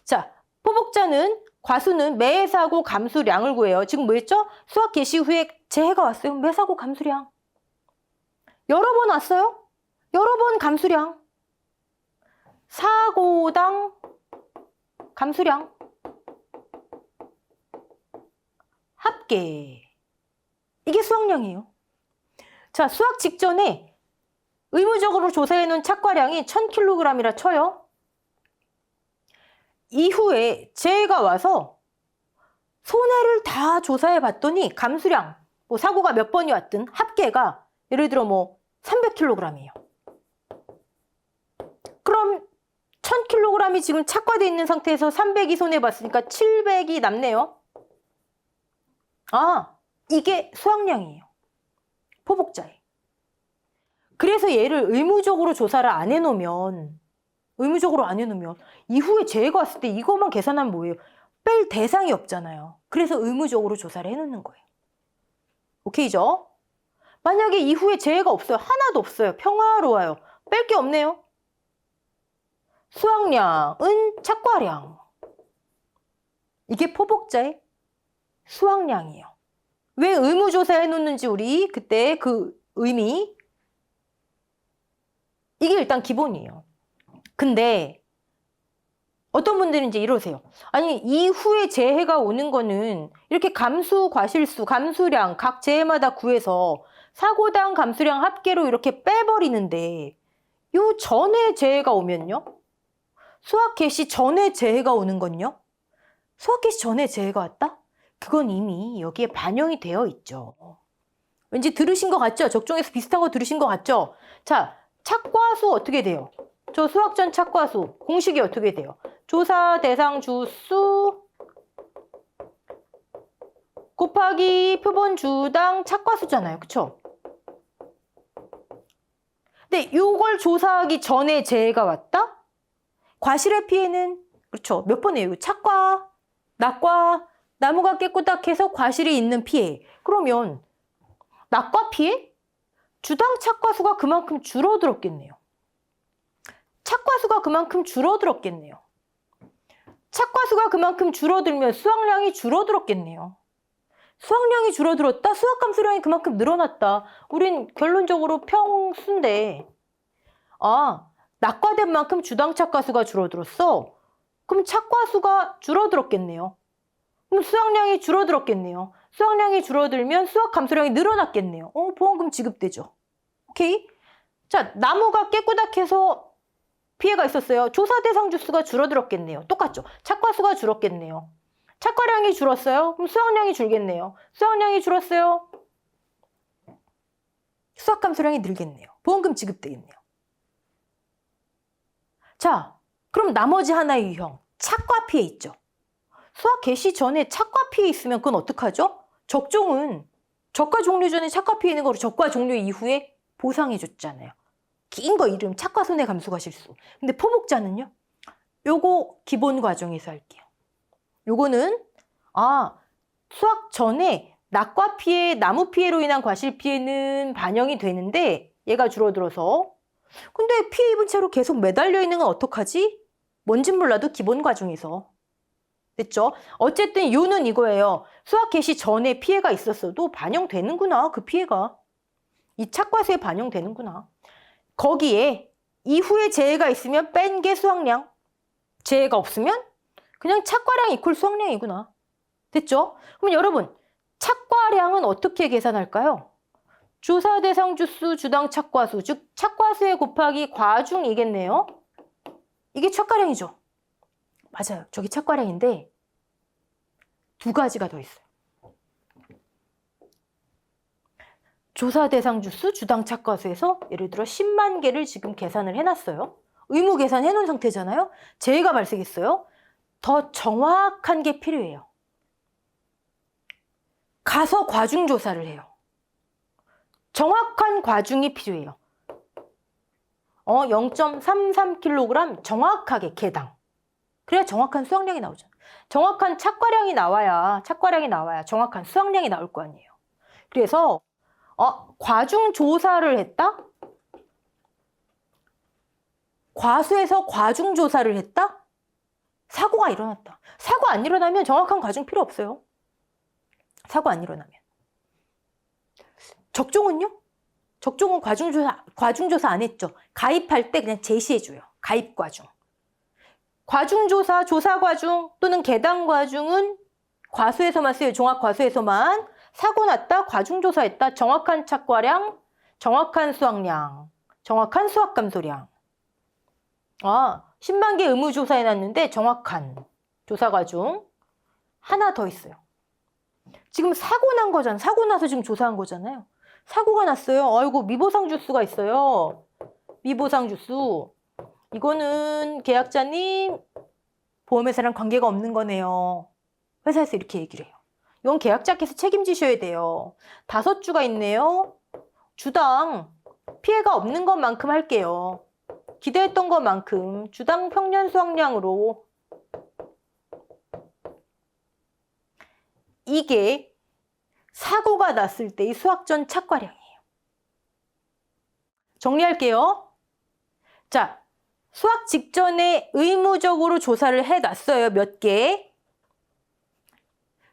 자, 포복자는 과수는 매사고 감수량을 구해요. 지금 뭐 했죠? 수학 개시 후에 재해가 왔어요. 매사고 감수량. 여러 번 왔어요? 여러 번 감수량. 사고당 감수량. 합계. 이게 수확량이에요. 자, 수확 직전에 의무적으로 조사해 놓은 착과량이 1000kg이라 쳐요. 이후에 재해가 와서 손해를 다 조사해 봤더니 감수량, 뭐 사고가 몇 번이 왔든 합계가 예를 들어 뭐 300kg이에요. 그럼 1000kg이 지금 착과되어 있는 상태에서 300이 손해봤으니까 700이 남네요. 아, 이게 수확량이에요. 포복자에. 그래서 얘를 의무적으로 조사를 안 해놓으면 이후에 재해가 왔을 때 이것만 계산하면 뭐예요? 뺄 대상이 없잖아요. 그래서 의무적으로 조사를 해놓는 거예요. 오케이죠? 만약에 이후에 재해가 없어요. 하나도 없어요. 평화로워요. 뺄 게 없네요. 수확량은 착과량. 이게 포복자의 수확량이에요. 왜 의무조사해 놓는지 우리 그때 그 의미, 이게 일단 기본이에요. 근데 어떤 분들은 이제 이러세요. 아니, 이후에 재해가 오는 거는 이렇게 감수, 과실수, 감수량 각 재해마다 구해서 사고당 감수량 합계로 이렇게 빼버리는데 요 전에 재해가 오면요? 수학 개시 전에 재해가 오는 건요? 수학 개시 전에 재해가 왔다? 그건 이미 여기에 반영이 되어 있죠. 왠지 들으신 것 같죠? 적종에서 비슷한 거 들으신 것 같죠? 자, 착과수 어떻게 돼요? 저 수학전 착과수 공식이 어떻게 돼요? 조사 대상 주수 곱하기 표본 주당 착과수잖아요. 그쵸? 근데 요걸 조사하기 전에 재해가 왔다? 과실의 피해는 그렇죠. 몇 번이에요? 착과, 낙과, 나무가 깨꼬닥해서 과실이 있는 피해. 그러면 낙과 피해? 주당 착과수가 그만큼 줄어들었겠네요. 착과수가 그만큼 줄어들었겠네요. 착과수가 그만큼 줄어들면 수확량이 줄어들었겠네요. 수확량이 줄어들었다? 수확감수량이 그만큼 늘어났다. 우린 결론적으로 평수인데 낙과된 만큼 주당 착과수가 줄어들었어? 그럼 착과수가 줄어들었겠네요. 그럼 수확량이 줄어들었겠네요. 수확량이 줄어들면 수확감수량이 늘어났겠네요. 보험금 지급되죠. 오케이? 자, 나무가 깨꼬닥해서 피해가 있었어요. 조사 대상 주수가 줄어들었겠네요. 똑같죠? 착과수가 줄었겠네요. 착과량이 줄었어요. 그럼 수확량이 줄겠네요. 수확량이 줄었어요. 수확감수량이 늘겠네요. 보험금 지급되겠네요. 자, 그럼 나머지 하나의 유형, 착과 피해 있죠. 수학 개시 전에 착과 피해 있으면 그건 어떡하죠? 적종은 적과 종료 전에 착과 피해 있는 거로 적과 종료 이후에 보상해 줬잖아요. 긴 거 이름 착과 손해 감수가 실수. 근데 포복자는요? 요거 기본 과정에서 할게요. 요거는 수학 전에 낙과 피해, 나무 피해로 인한 과실 피해는 반영이 되는데 얘가 줄어들어서 근데 피해 입은 채로 계속 매달려 있는 건 어떡하지? 뭔진 몰라도 기본 과정에서 됐죠? 어쨌든 요는 이거예요. 수학 개시 전에 피해가 있었어도 반영되는구나. 그 피해가. 이 착과수에 반영되는구나. 거기에 이후에 재해가 있으면 뺀 게 수확량. 재해가 없으면 그냥 착과량 이퀄 수확량이구나. 됐죠? 그럼 여러분, 착과량은 어떻게 계산할까요? 조사 대상 주수 주당 착과수, 즉 착과수에 곱하기 과중이겠네요. 이게 착과량이죠. 맞아요. 저기 착과량인데 두 가지가 더 있어요. 조사 대상 주수 주당 착과수에서 예를 들어 10만 개를 지금 계산을 해놨어요. 의무 계산해 놓은 상태잖아요. 재해가 발생했어요. 더 정확한 게 필요해요. 가서 과중 조사를 해요. 정확한 과중이 필요해요. 0.33kg 정확하게 개당. 그래야 정확한 수확량이 나오죠. 정확한 착과량이 나와야 정확한 수확량이 나올 거 아니에요. 그래서 과중 조사를 했다? 과수에서 과중 조사를 했다? 사고가 일어났다. 사고 안 일어나면 정확한 과중 필요 없어요. 사고 안 일어나면. 적종은요? 적종은 과중조사 안 했죠. 가입할 때 그냥 제시해줘요. 가입과중. 과중조사, 조사과중 또는 계당과중은 과수에서만 쓰여요. 종합과수에서만. 사고 났다, 과중조사했다, 정확한 착과량, 정확한 수확량, 정확한 수확감소량. 10만 개 의무조사해놨는데 정확한 조사과중. 하나 더 있어요. 지금 사고 난 거잖아요. 사고 나서 지금 조사한 거잖아요. 사고가 났어요. 아이고, 미보상 주수가 있어요. 미보상 주수. 이거는 계약자님 보험회사랑 관계가 없는 거네요. 회사에서 이렇게 얘기를 해요. 이건 계약자께서 책임지셔야 돼요. 5주가 있네요. 주당 피해가 없는 것만큼 할게요. 기대했던 것만큼 주당 평년 수확량으로 이게 사고가 났을 때의 수확 전 착과량이에요. 정리할게요. 자, 수확 직전에 의무적으로 조사를 해놨어요. 몇 개.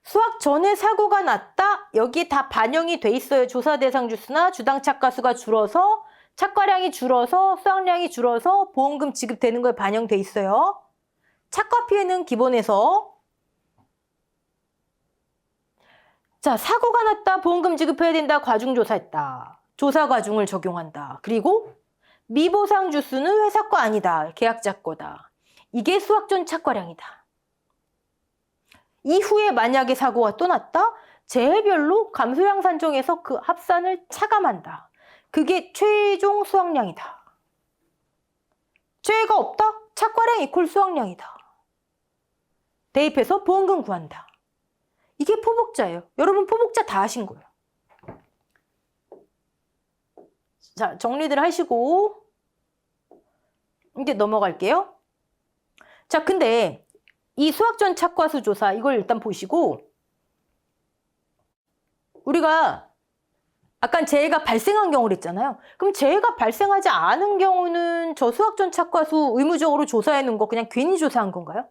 수확 전에 사고가 났다? 여기 다 반영이 돼 있어요. 조사 대상 주수나 주당 착과수가 줄어서 착과량이 줄어서 수확량이 줄어서 보험금 지급되는 거에 반영돼 있어요. 착과 피해는 기본에서 자, 사고가 났다. 보험금 지급해야 된다. 과중조사했다. 조사 과중을 적용한다. 그리고 미보상 주수는 회사 거 아니다. 계약자 거다. 이게 수확 전 착과량이다. 이후에 만약에 사고가 또 났다? 재해별로 감소량 산정해서 그 합산을 차감한다. 그게 최종 수확량이다. 죄가 없다? 착과량 이퀄 수확량이다. 대입해서 보험금 구한다. 이게 포복자예요. 여러분 포복자 다 하신 거예요. 자, 정리들 하시고 이제 넘어갈게요. 자, 근데 이 수확 전 착과수 조사 이걸 일단 보시고 우리가 아까 재해가 발생한 경우를 했잖아요. 그럼 재해가 발생하지 않은 경우는 저 수확 전 착과수 의무적으로 조사해 놓은 거 그냥 괜히 조사한 건가요?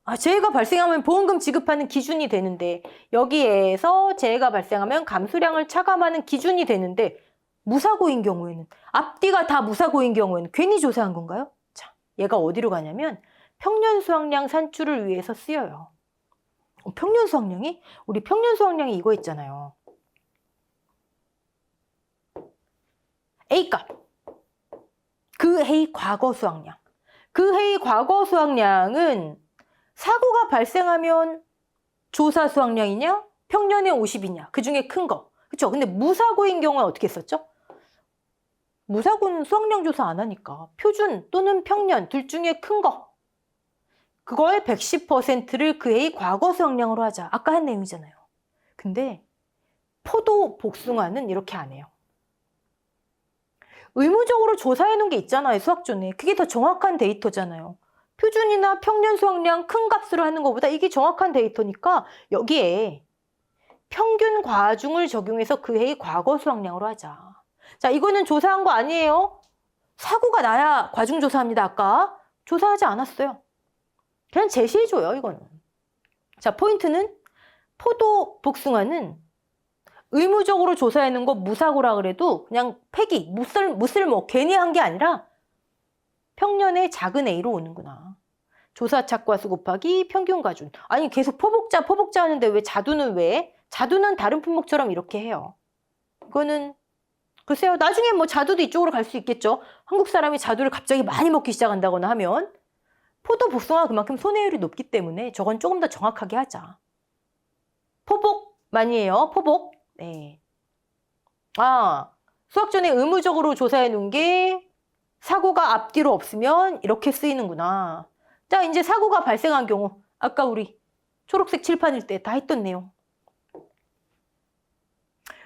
아, 재해가 발생하면 보험금 지급하는 기준이 되는데 여기에서 재해가 발생하면 감수량을 차감하는 기준이 되는데 무사고인 경우에는 앞뒤가 다 무사고인 경우에는 괜히 조사한 건가요? 자, 얘가 어디로 가냐면 평년 수확량 산출을 위해서 쓰여요. 평년 수확량이? 우리 평년 수확량이 이거 있잖아요. A값. 그 해의 과거 수확량. 그 해의 과거 수확량은 사고가 발생하면 조사 수확량이냐? 평년에 50이냐? 그 중에 큰 거. 그렇죠? 근데 무사고인 경우는 어떻게 했었죠? 무사고는 수확량 조사 안 하니까 표준 또는 평년 둘 중에 큰 거. 그거의 110%를 그 해의 과거 수확량으로 하자. 아까 한 내용이잖아요. 근데 포도 복숭아는 이렇게 안 해요. 의무적으로 조사해 놓은 게 있잖아요. 수확전에. 그게 더 정확한 데이터잖아요. 표준이나 평년 수확량 큰 값으로 하는 것보다 이게 정확한 데이터니까 여기에 평균 과중을 적용해서 그 해의 과거 수확량으로 하자. 자, 이거는 조사한 거 아니에요. 사고가 나야 과중 조사합니다. 아까 조사하지 않았어요. 그냥 제시해줘요. 이거는. 자, 포인트는 포도 복숭아는 의무적으로 조사해 놓은 거 무사고라 그래도 그냥 폐기, 무쓸모 괜히 한 게 아니라 평년의 작은 A로 오는구나. 조사 착과수 곱하기 평균 과중. 아니 계속 포복자 하는데 왜 자두는 왜? 자두는 다른 품목처럼 이렇게 해요. 이거는 글쎄요. 나중에 뭐 자두도 이쪽으로 갈 수 있겠죠. 한국 사람이 자두를 갑자기 많이 먹기 시작한다거나 하면 포도 복숭아가 그만큼 손해율이 높기 때문에 저건 조금 더 정확하게 하자. 포복 많이 해요. 포복. 네. 아, 수확 전에 의무적으로 조사해 놓은 게 사고가 앞뒤로 없으면 이렇게 쓰이는구나. 자, 이제 사고가 발생한 경우 아까 우리 초록색 칠판일 때 다 했던 내용.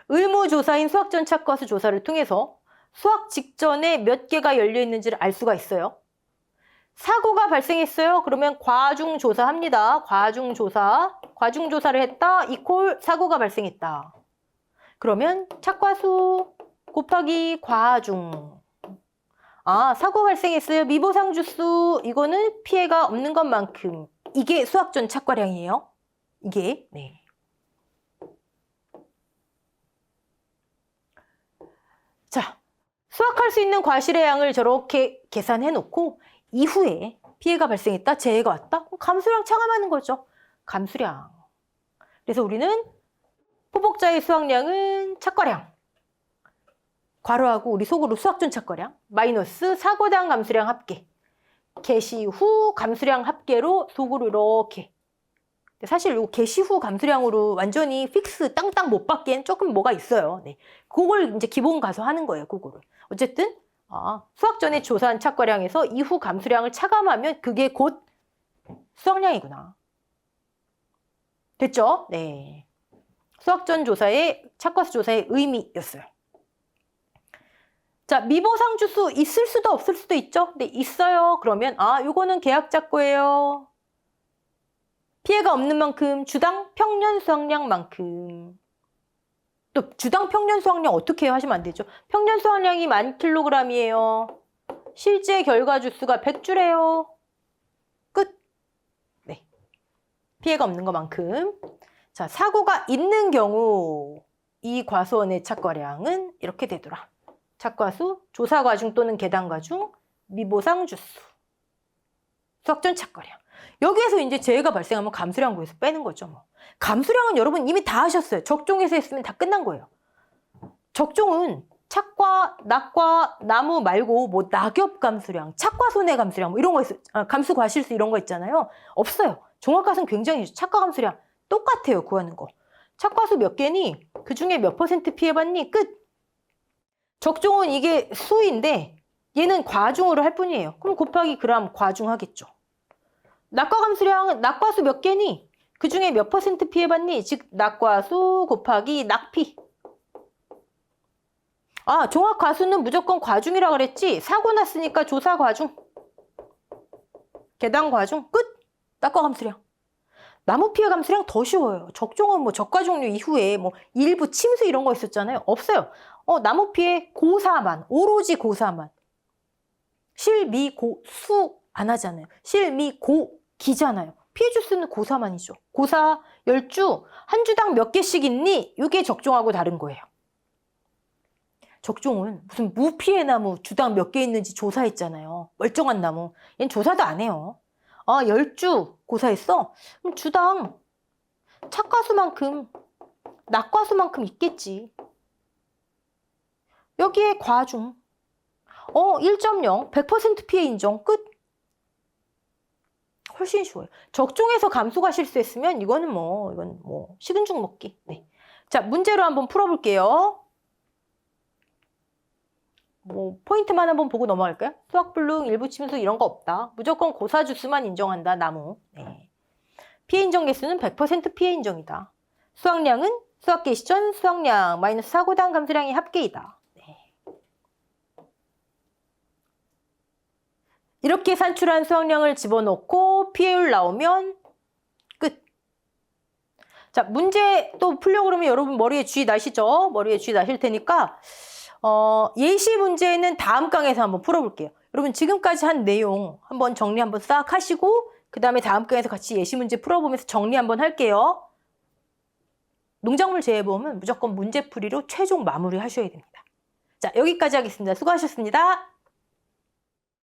의무조사인 수확 전 착과수 조사를 통해서 수확 직전에 몇 개가 열려 있는지를 알 수가 있어요. 사고가 발생했어요. 그러면 과중조사합니다. 과중조사를 했다. 이퀄 사고가 발생했다. 그러면 착과수 곱하기 과중. 아, 사고 발생했어요. 미보상 주수. 이거는 피해가 없는 것만큼. 이게 수확 전 착과량이에요. 이게. 네. 자, 수확할 수 있는 과실의 양을 저렇게 계산해 놓고 이후에 피해가 발생했다. 재해가 왔다. 그럼 감수량 차감하는 거죠. 감수량. 그래서 우리는 포복자의 수확량은 착과량. 괄호하고 우리 속으로 수확전 착과량 마이너스 사고당 감수량 합계. 개시 후 감수량 합계로 속으로 이렇게. 사실 이 개시 후 감수량으로 완전히 픽스 땅땅 못 받기엔 조금 뭐가 있어요. 네. 그걸 이제 기본 가서 하는 거예요. 그거를. 어쨌든 수확 전에 조사한 착과량에서 이후 감수량을 차감하면 그게 곧 수확량이구나. 됐죠? 네. 수확 전 조사의 착과수 조사의 의미였어요. 자, 미보상 주수 있을 수도 없을 수도 있죠. 근데 있어요. 그러면 요거는 계약자 거예요. 피해가 없는 만큼 주당 평년 수확량만큼. 또 주당 평년 수확량 어떻게 해요? 하시면 안 되죠. 평년 수확량이 1000kg이에요. 실제 결과 주수가 100주래요. 끝. 네. 피해가 없는 것만큼. 자, 사고가 있는 경우 이 과수원의 착과량은 이렇게 되더라. 착과수, 조사과중 또는 계당과중, 미보상 주수, 수확전 착과량. 여기에서 이제 재해가 발생하면 감수량 구해서 빼는 거죠. 뭐. 감수량은 여러분 이미 다 하셨어요. 적종에서 했으면 다 끝난 거예요. 적종은 착과, 낙과, 나무 말고 뭐 낙엽 감수량, 착과 손해 감수량 뭐 이런 거 있어요. 감수 과실수 이런 거 있잖아요. 없어요. 종합과수는 굉장히 착과 감수량 똑같아요. 구하는 거. 착과수 몇 개니? 그 중에 몇 % 피해봤니? 끝. 적종은 이게 수인데 얘는 과중으로 할 뿐이에요. 그럼 곱하기 그람 과중하겠죠. 낙과 감수량은 낙과수 몇 개니? 그 중에 몇 % 피해봤니? 즉 낙과수 곱하기 낙피. 종합과수는 무조건 과중이라 그랬지. 사고 났으니까 조사 과중, 계당 과중, 끝. 낙과 감수량. 나무 피해 감수량 더 쉬워요. 적종은 뭐 적과 종류 이후에 뭐 일부 침수 이런 거 있었잖아요. 없어요. 나무 피해 고사만, 오로지 고사만. 실미고수 안 하잖아요. 실미고기잖아요. 피해 주수는 고사만이죠. 고사 10주, 한 주당 몇 개씩 있니? 이게 적종하고 다른 거예요. 적종은 무슨 무피해 나무 주당 몇 개 있는지 조사했잖아요. 멀쩡한 나무. 얘는 조사도 안 해요. 10주 고사했어? 그럼 주당 착과수만큼, 낙과수만큼 있겠지. 여기에 과중. 1.0, 100% 피해 인정. 끝. 훨씬 쉬워요. 적종에서 감수가 실수했으면 이건 뭐 식은 죽 먹기. 네. 자, 문제로 한번 풀어볼게요. 뭐 포인트만 한번 보고 넘어갈까요? 수확불능, 일부 침수 이런 거 없다. 무조건 고사주수만 인정한다. 나무. 네. 피해 인정 개수는 100% 피해 인정이다. 수확량은 수확 개시 전 수확량 마이너스 사고당 감수량의 합계이다. 네. 이렇게 산출한 수확량을 집어넣고 피해율 나오면 끝. 자, 문제 또 풀려고 그러면 여러분 머리에 쥐 나시죠? 머리에 쥐 나실 테니까 예시 문제는 다음 강에서 한번 풀어볼게요. 여러분 지금까지 한 내용 한번 정리 한번 싹 하시고 그 다음에 다음 강에서 같이 예시 문제 풀어보면서 정리 한번 할게요. 농작물 재해보험은 무조건 문제풀이로 최종 마무리 하셔야 됩니다. 자, 여기까지 하겠습니다. 수고하셨습니다.